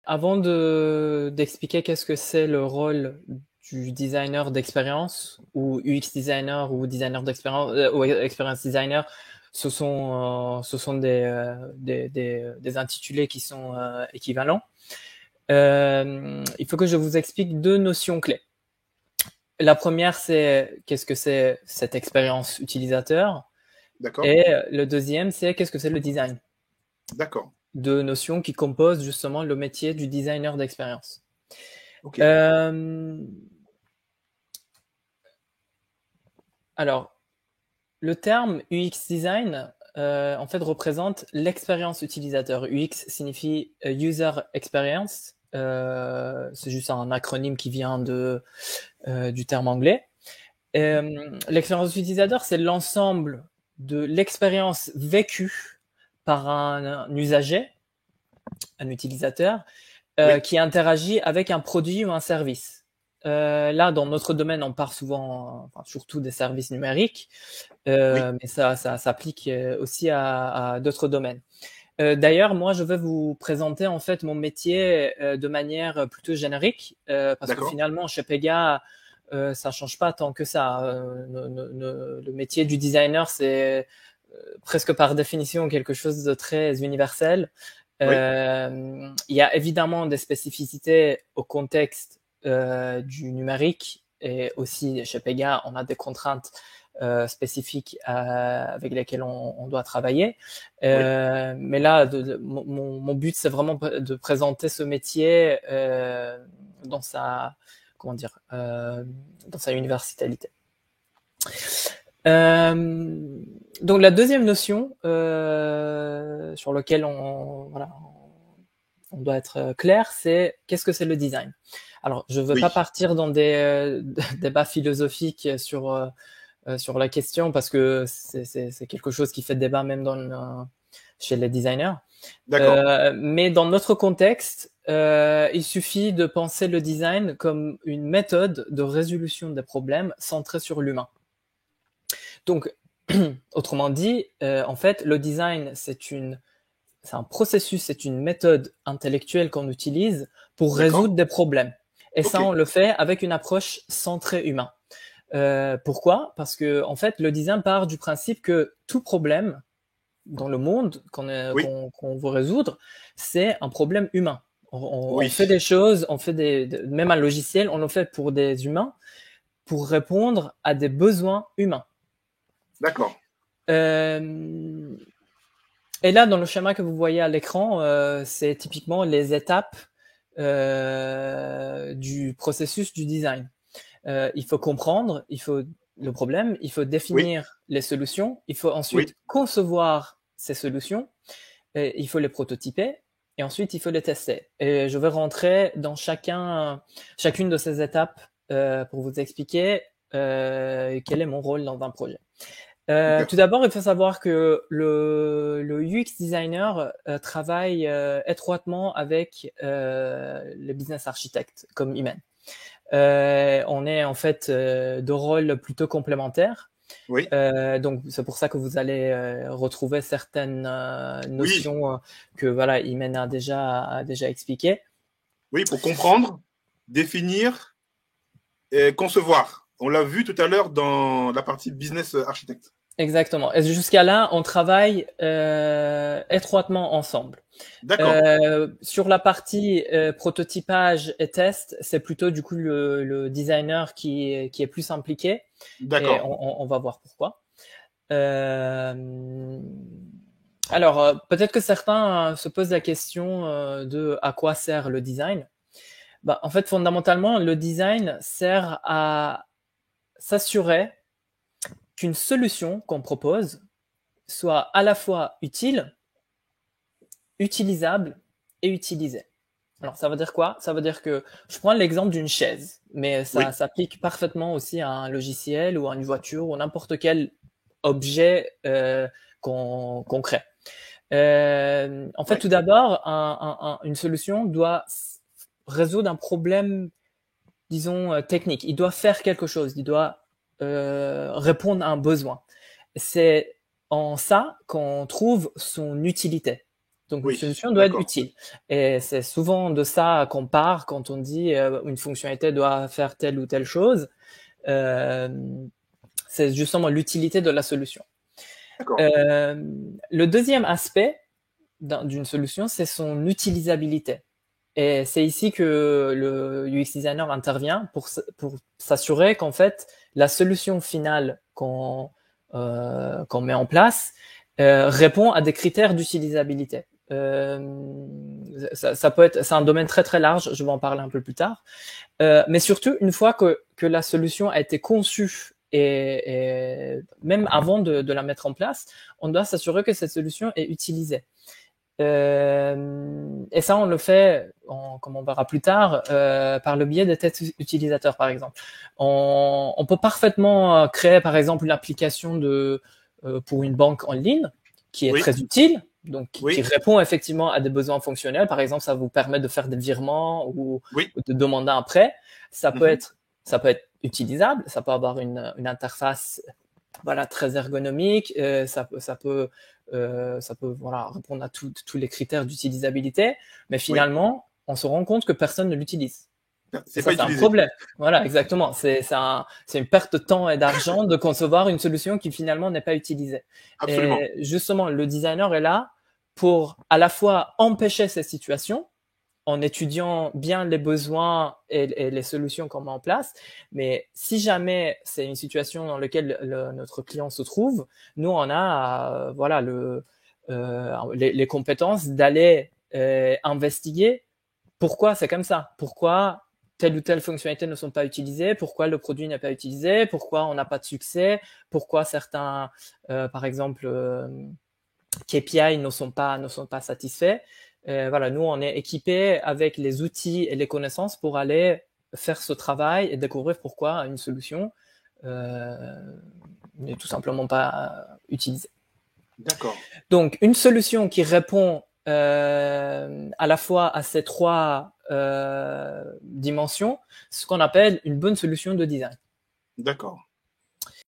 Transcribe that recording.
Avant d'expliquer qu'est-ce que c'est le rôle du designer d'expérience ou UX designer ou designer d'expérience ou experience designer, ce sont des intitulés qui sont équivalents. Il faut que je vous explique deux notions clés. La première, c'est qu'est-ce que c'est cette expérience utilisateur. D'accord? Et le deuxième, c'est qu'est-ce que c'est le design. D'accord. Deux notions qui composent justement le métier du designer d'expérience. Ok. Alors, le terme UX design, en fait, représente l'expérience utilisateur. UX signifie User Experience. C'est juste un acronyme qui vient du terme anglais. L'expérience utilisateur, c'est l'ensemble de l'expérience vécue par un usager, un utilisateur, Oui. qui interagit avec un produit ou un service. Là, dans notre domaine, on parle souvent, enfin, surtout des services numériques, Oui. mais ça s'applique aussi à d'autres domaines. D'ailleurs, moi, je vais vous présenter en fait mon métier de manière plutôt générique, parce que D'accord. finalement, chez Pega, ça change pas tant que ça. Le métier du designer, c'est presque par définition quelque chose de très universel. Oui. Il y a évidemment des spécificités au contexte du numérique et aussi chez Pega, on a des contraintes spécifiques avec lesquelles on doit travailler. Oui. Mais là, mon but, c'est vraiment de présenter ce métier dans sa, comment dire, dans sa universalité. Donc la deuxième notion sur laquelle on doit être clair, c'est qu'est-ce que c'est le design. Alors, je ne veux pas Oui. partir dans des débats philosophiques sur la question parce que c'est quelque chose qui fait débat même chez les designers. D'accord. Mais dans notre contexte, il suffit de penser le design comme une méthode de résolution des problèmes centrée sur l'humain. Donc, autrement dit, en fait, le design, c'est un processus, c'est une méthode intellectuelle qu'on utilise pour D'accord. résoudre des problèmes. Et ça, Ok. on le fait avec une approche centrée humain. Pourquoi? Parce que en fait, le design part du principe que tout problème dans le monde Oui. qu'on veut résoudre, c'est un problème humain. On Oui. fait des choses, on fait même un logiciel, on le fait pour des humains, pour répondre à des besoins humains. D'accord. Euh, et là, dans le schéma que vous voyez à l'écran, c'est typiquement les étapes du processus du design. Il faut comprendre, le problème, il faut Oui. définir les solutions, il faut Oui. ensuite concevoir ces solutions, et il faut les prototyper, et ensuite il faut les tester. Et je vais rentrer dans chacune de ces étapes pour vous expliquer quel est mon rôle dans un projet. Super. Tout d'abord, il faut savoir que le UX designer travaille étroitement avec les business architectes comme Imen. On est en fait de rôles plutôt complémentaires. Oui. Donc c'est pour ça que vous allez retrouver certaines Oui. notions que voilà Imen a déjà expliquées. Oui. Pour comprendre, définir et concevoir. On l'a vu tout à l'heure dans la partie business architecte. Exactement. Et jusqu'à là, on travaille étroitement ensemble. D'accord. Sur la partie prototypage et test, c'est plutôt du coup le designer qui est plus impliqué et D'accord. on va voir pourquoi. Euh, alors, peut-être que certains se posent la question de à quoi sert le design. Bah, en fait, fondamentalement, le design sert à s'assurer qu'une solution qu'on propose soit à la fois utile, utilisable et utilisée. Alors, ça veut dire quoi? Ça veut dire que je prends l'exemple d'une chaise, mais ça Oui. s'applique parfaitement aussi à un logiciel ou à une voiture ou n'importe quel objet qu'on crée. En fait, Ouais. tout d'abord, une solution doit résoudre un problème, disons, technique. Il doit faire quelque chose, il doit répondre à un besoin. C'est en ça qu'on trouve son utilité. Donc, une Oui, solution doit être d'accord. utile. Et c'est souvent de ça qu'on part quand on dit une fonctionnalité doit faire telle ou telle chose. Euh, c'est justement l'utilité de la solution. D'accord. Le deuxième aspect d'une solution, c'est son utilisabilité. Et c'est ici que le UX designer intervient pour s'assurer qu'en fait, la solution finale qu'on met en place répond à des critères d'utilisabilité. Ça peut être, c'est un domaine très très large, je vais en parler un peu plus tard. Mais surtout, une fois que la solution a été conçue et même avant de la mettre en place, on doit s'assurer que cette solution est utilisée. Et ça, on le fait, comme on verra plus tard, par le biais des tests utilisateurs, par exemple. On peut parfaitement créer, par exemple, une application pour une banque en ligne qui est Oui, très utile, donc qui oui, répond effectivement à des besoins fonctionnels. Par exemple, ça vous permet de faire des virements ou oui. de demander un prêt. Ça peut Mhm. être, ça peut être utilisable, ça peut avoir une interface voilà, très ergonomique, ça peut voilà, répondre à tous les critères d'utilisabilité, mais Oui. finalement, on se rend compte que personne ne l'utilise. Et C'est ça, pas c'est un utilisé. problème. Voilà, exactement. C'est une perte de temps et d'argent de concevoir une solution qui finalement n'est pas utilisée. Absolument. Et justement, le designer est là pour à la fois empêcher ces situations, en étudiant bien les besoins et les solutions qu'on met en place. Mais si jamais c'est une situation dans laquelle notre client se trouve, nous, on a voilà, les compétences d'aller investiguer pourquoi c'est comme ça, pourquoi telle ou telle fonctionnalité ne sont pas utilisées, pourquoi le produit n'est pas utilisé, pourquoi on n'a pas de succès, pourquoi certains, par exemple, KPI ne sont pas satisfaits. Voilà, nous, on est équipés avec les outils et les connaissances pour aller faire ce travail et découvrir pourquoi une solution n'est tout simplement pas utilisée. D'accord. Donc, une solution qui répond à la fois à ces trois dimensions, c'est ce qu'on appelle une bonne solution de design. D'accord.